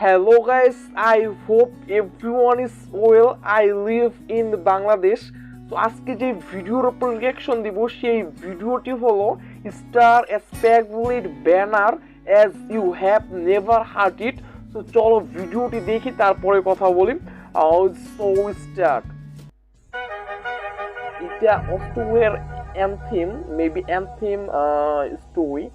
Hello guys, I hope everyone is well. I live in Bangladesh. তো আজকে যে ভিডিওর উপর রিঅ্যাকশন দিব সেই ভিডিওটি হলো star spangled banner as you have never heard it. তো চলো ভিডিওটি দেখি তারপরে কথা বলি. So start. এটা অস্ট্রেলিয়ার Anthem, maybe Anthem story.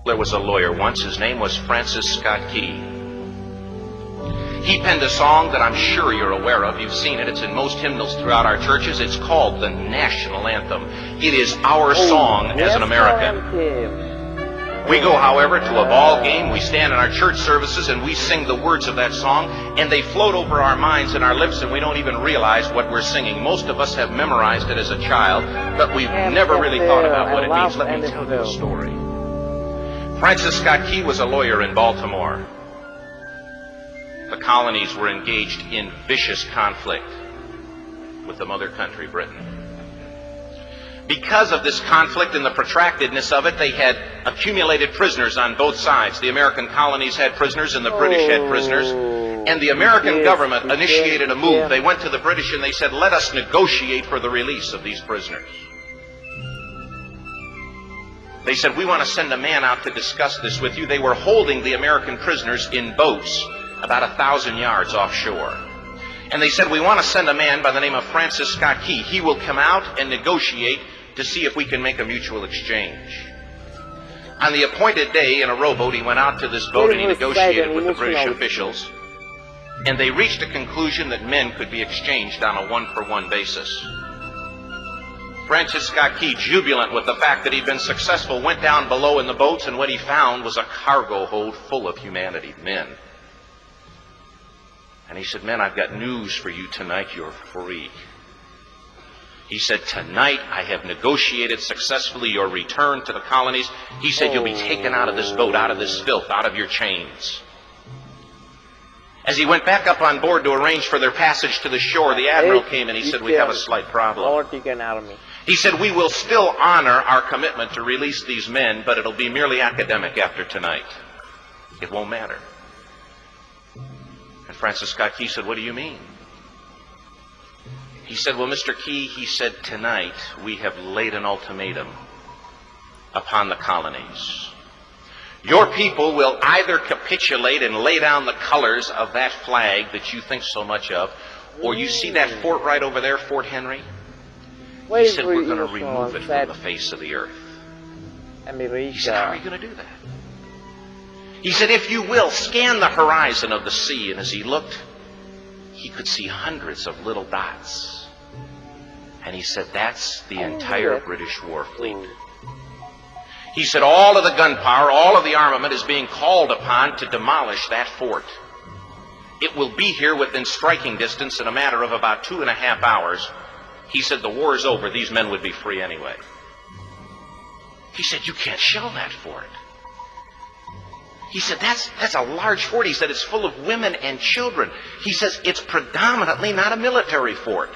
There was a lawyer once. His name was Francis Scott Key. He penned a song that I'm sure you're aware of. You've seen it. It's in most hymnals throughout our churches. It's called the National Anthem. It is our song as an American. We go, however, to a ball game. We stand in our church services and we sing the words of that song, and they float over our minds and our lips, and we don't even realize what we're singing. Most of us have memorized it as a child, but we've never really thought about what it means. Let me tell you a story. Francis Scott Key was a lawyer in Baltimore. The colonies were engaged in vicious conflict with the mother country, Britain. Because of this conflict and the protractedness of it, they had accumulated prisoners on both sides. The American colonies had prisoners and the British had prisoners. And the American government initiated a move. They went to the British and they said, let us negotiate for the release of these prisoners. They said, we want to send a man out to discuss this with you. They were holding the American prisoners in boats about 1,000 yards offshore. And they said, we want to send a man by the name of Francis Scott Key. He will come out and negotiate to see if we can make a mutual exchange. On the appointed day in a rowboat, he went out to this boat and he negotiated with the British officials. And they reached a conclusion that men could be exchanged on a one-for-one basis. Francis Scott Key, jubilant with the fact that he'd been successful, went down below in the boats, and what he found was a cargo hold full of humanity, men. And he said, men, I've got news for you tonight. You're free. He said, tonight I have negotiated successfully your return to the colonies. He said, you'll be taken out of this boat, out of this filth, out of your chains. As he went back up on board to arrange for their passage to the shore, the admiral came and he said, we have a slight problem. He said, we will still honor our commitment to release these men, but it'll be merely academic after tonight. It won't matter. And Francis Scott Key said, what do you mean? He said, well, Mr. Key, he said, tonight we have laid an ultimatum upon the colonies. Your people will either capitulate and lay down the colors of that flag that you think so much of, or you see that fort right over there, Fort Henry? He said, we're going to remove it from the face of the earth. He said, how are you going to do that? He said, if you will, scan the horizon of the sea. And as he looked, he could see hundreds of little dots. And he said, that's the entire British war fleet. He said, all of the gunpowder, all of the armament is being called upon to demolish that fort. It will be here within striking distance in a matter of about 2.5 hours. He said, the war is over. These men would be free anyway. He said, you can't shell that fort. He said, that's a large fort. He said, it's full of women and children. He says, it's predominantly not a military fort.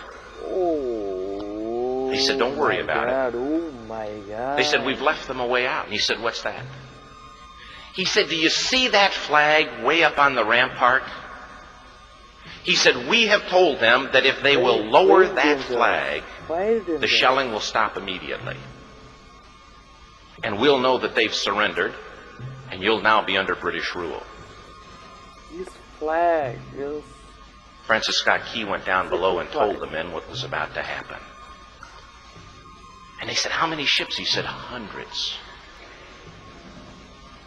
He said, don't worry about it. Oh my God. They said, we've left them a way out. And he said, what's that? He said, do you see that flag way up on the rampart? He said, we have told them that if they will lower that flag, the shelling will stop immediately. And we'll know that they've surrendered, and you'll now be under British rule. This flag is... Francis Scott Key went down below and told the men what was about to happen. And they said, how many ships? He said, hundreds.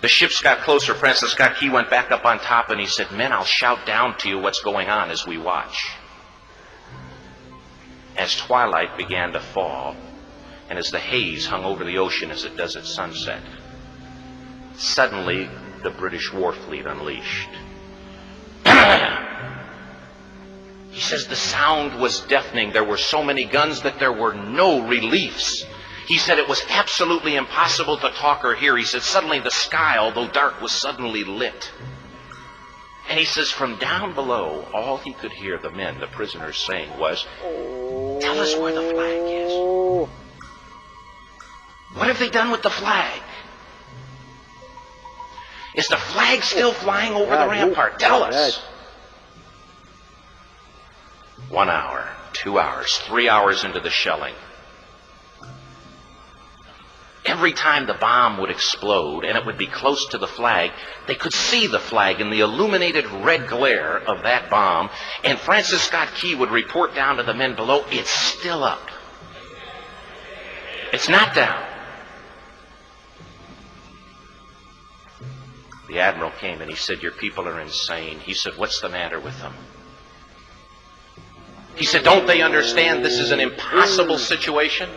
The ships got closer. Francis Scott Key went back up on top and he said, men, I'll shout down to you what's going on as we watch. As twilight began to fall, and as the haze hung over the ocean as it does at sunset, suddenly the British war fleet unleashed. He says the sound was deafening. There were so many guns that there were no reliefs. He said it was absolutely impossible to talk or hear. He said suddenly the sky, although dark, was suddenly lit. And he says from down below, all he could hear the men, the prisoners, saying was, oh, Tell us where the flag is. What have they done with the flag? Is the flag still flying over the rampart? Tell us. 1 hour, 2 hours, 3 hours into the shelling. Every time the bomb would explode and it would be close to the flag, they could see the flag in the illuminated red glare of that bomb, and Francis Scott Key would report down to the men below, it's still up. It's not down. The admiral came and he said, your people are insane. He said, what's the matter with them? He said, don't they understand this is an impossible situation?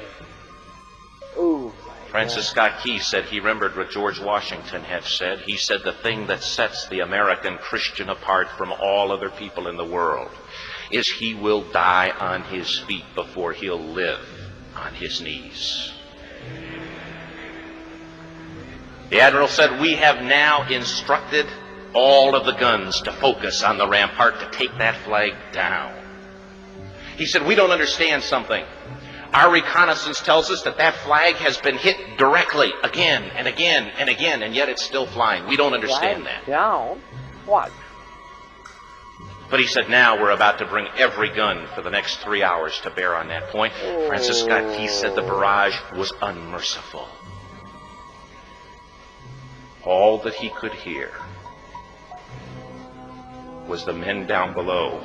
Francis Scott Key said he remembered what George Washington had said. He said the thing that sets the American Christian apart from all other people in the world is he will die on his feet before he'll live on his knees. The admiral said, we have now instructed all of the guns to focus on the rampart to take that flag down. He said, we don't understand something. Our reconnaissance tells us that that flag has been hit directly again and again and again, and yet it's still flying. We don't understand that. Down? What? But he said, now we're about to bring every gun for the next 3 hours to bear on that point. Francis Scott Key said the barrage was unmerciful. All that he could hear was the men down below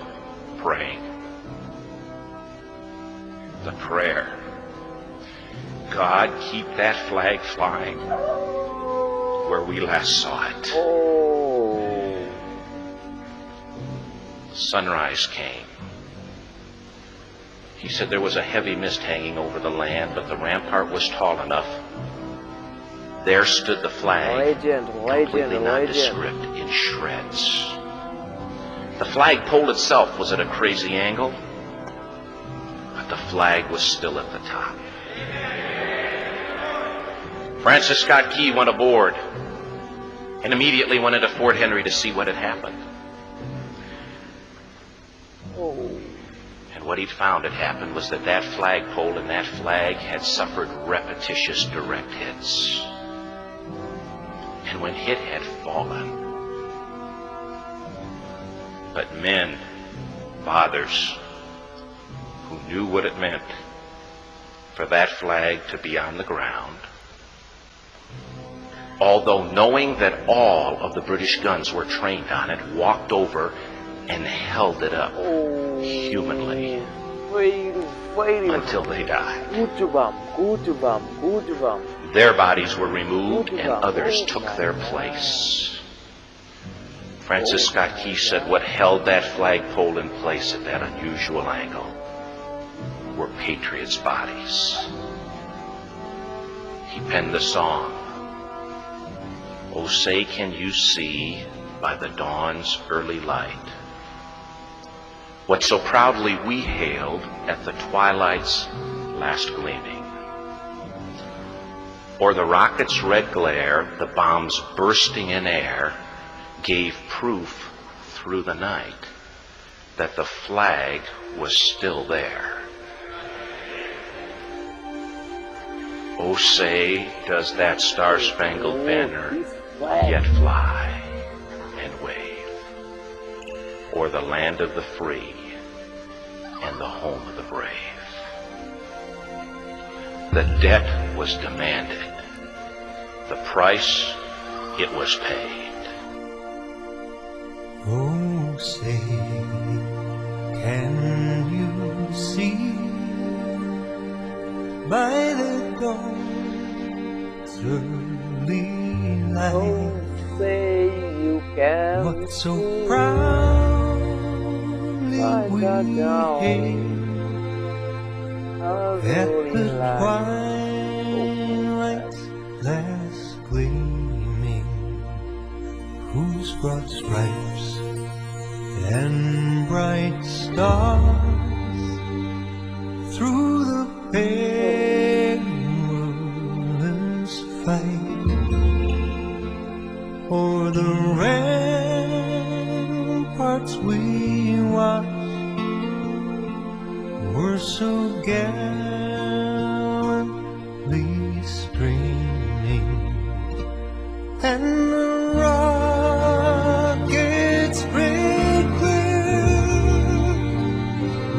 praying. The prayer, God, keep that flag flying where we last saw it. Sunrise came. He said there was a heavy mist hanging over the land, but the rampart was tall enough. There stood the flag, completely nondescript, in shreds. The flagpole itself was at a crazy angle, but the flag was still at the top. Francis Scott Key went aboard and immediately went into Fort Henry to see what had happened. And what he'd found had happened was that that flagpole and that flag had suffered repetitious direct hits. And when hit had fallen, but men, fathers, who knew what it meant for that flag to be on the ground, although knowing that all of the British guns were trained on it, walked over and held it up humanly until they died. Their bodies were removed and others took their place. Francis Scott Key said what held that flagpole in place at that unusual angle were patriots' bodies. He penned the song, "Oh, say can you see by the dawn's early light what so proudly we hailed at the twilight's last gleaming? Or the rocket's red glare, the bombs bursting in air, gave proof through the night that the flag was still there. Oh, say, does that star-spangled banner yet fly and wave o'er the land of the free and the home of the brave? The debt was demanded. The price, it was paid." Oh, say, can you see by the dawn's early light Oh, say you can what so proudly we hailed at the twilight's last gleaming, whose broad stripes and bright stars through the perilous fight o'er the ramparts we watched were so gallantly streaming, and the rockets spread clear,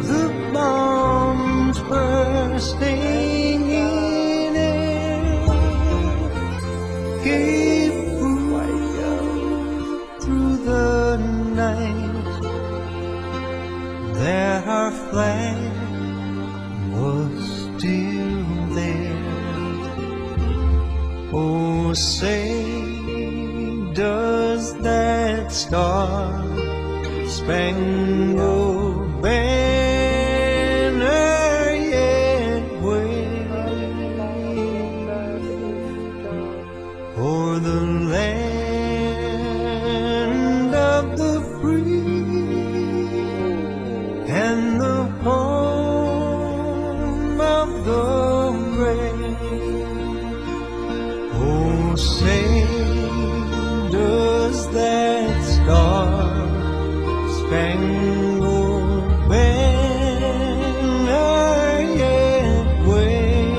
the bombs bursting in air gave food through the night. There our flag was still there. Oh, say, does that star-spangled banner yet wave o'er the land of the free and the home of the brave? Oh, say, does that star-spangled banner yet wave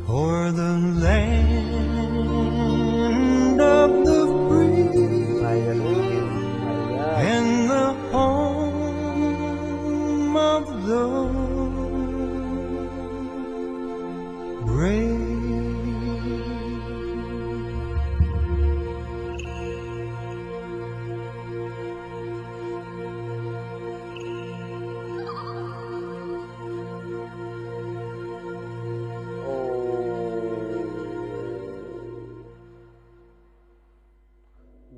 o'er the land of the free and the home of the brave?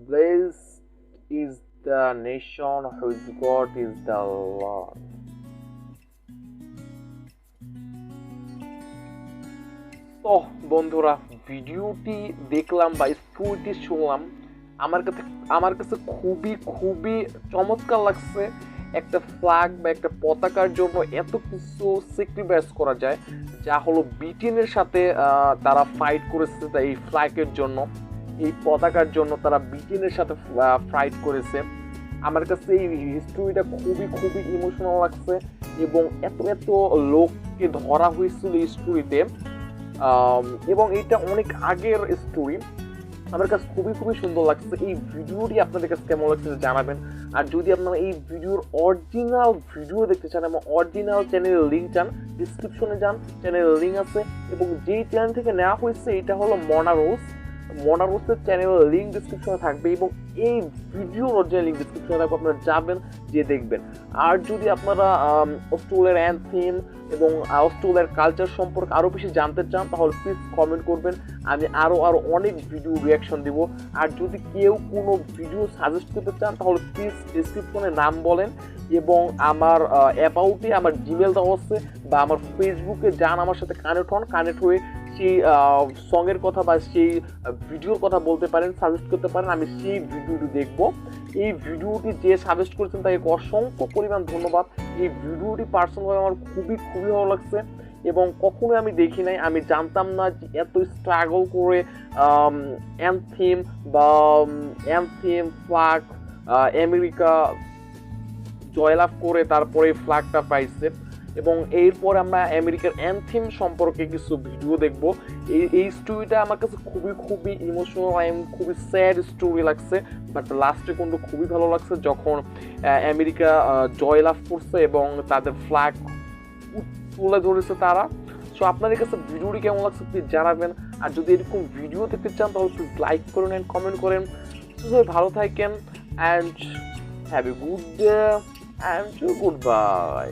Blessed is the nation whose God is the Lord. তো বন্ধুরা, ভিডিওটি দেখলাম বা স্টোরিটি শুনলাম, আমার কাছে খুবই খুবই চমৎকার লাগছে। একটা ফ্ল্যাগ বা একটা পতাকার জন্য এত কিছু স্যাক্রিফাইস করা যায়, যা হলো ব্রিটেনের সাথে তারা ফাইট করেছে। এই ফ্ল্যাগের জন্য, এই পতাকার জন্য তারা ব্রিটেনের সাথে ফাইট করেছে। আমার কাছে এই হিস্ট্রিটা খুবই খুবই ইমোশনাল লাগছে এবং এত এত লোককে ধরা হয়েছিল এই স্টোরিতে, এবং এটা অনেক আগের স্টোরি। আমার কাছে খুবই খুবই সুন্দর লাগছে। এই ভিডিওটি আপনাদের কাছে কেমন লাগছে জানাবেন। আর যদি আপনারা এই ভিডিওর অরিজিনাল ভিডিও দেখতে চান এবং অরিজিনাল চ্যানেলের লিঙ্ক চান, ডিসক্রিপশনে যান, চ্যানেলের লিঙ্ক আছে। এবং যেই চ্যানেল থেকে নেওয়া হয়েছে এটা হলো মনারোসের চ্যানেলের লিঙ্ক ডিসক্রিপশনে থাকবে এবং এই ভিডিওর অরিজিনাল লিঙ্ক ডিসক্রিপশনে থাকবে, আপনারা যাবেন, যে দেখবেন। আর যদি আপনারা অস্ট্রেলিয়ার অ্যান্থেম এবং অস্ট্রেলিয়ার কালচার সম্পর্কে আরও বেশি জানতে চান, তাহলে প্লিজ কমেন্ট করবেন, আমি আরও অনেক ভিডিও রিয়াকশন দিব। আর যদি কেউ কোনো ভিডিও সাজেস্ট করতে চান, তাহলে প্লিজ ডিসক্রিপশনে নাম বলেন এবং আমার অ্যাবাউটে আমার জিমেল দেওয়া হচ্ছে, বা আমার ফেসবুকে যান, আমার সাথে কানেক্ট হয়ে সেই সঙের কথা বা সেই ভিডিওর কথা বলতে পারেন, সাজেস্ট করতে পারেন, আমি সেই ভিডিওটি দেখব। এই ভিডিওটি যে সাজেস্ট করেছেন তাকে অসংখ্য পরিমাণ ধন্যবাদ। এই ভিডিওটি পার্সোনালি আমার খুবই খুবই ভালো লাগছে এবং কখনোই আমি দেখি নাই, আমি জানতাম না যে এত স্ট্রাগল করে অ্যান্থেম ফ্ল্যাগ আমেরিকা জয়লাভ করে তারপরে ফ্ল্যাগটা পাইছে। এবং এরপর আমরা আমেরিকার অ্যান্থেম সম্পর্কে কিছু ভিডিও দেখব। এই স্টোরিটা আমার কাছে খুবই খুবই ইমোশনাল, খুবই স্যাড স্টোরি লাগছে, বাট লাস্টে কিন্তু খুবই ভালো লাগছে যখন আমেরিকা জয়লাভ করছে এবং তাদের ফ্ল্যাগ তুলে ধরেছে তারা। সো আপনাদের কাছে ভিডিওটি কেমন লাগছে প্লিজ জানাবেন। আর যদি এরকম ভিডিও দেখতে চান তাহলে প্লিজ লাইক করেন অ্যান্ড কমেন্ট করেন। ভালো থাকেন and have a good day and good bye.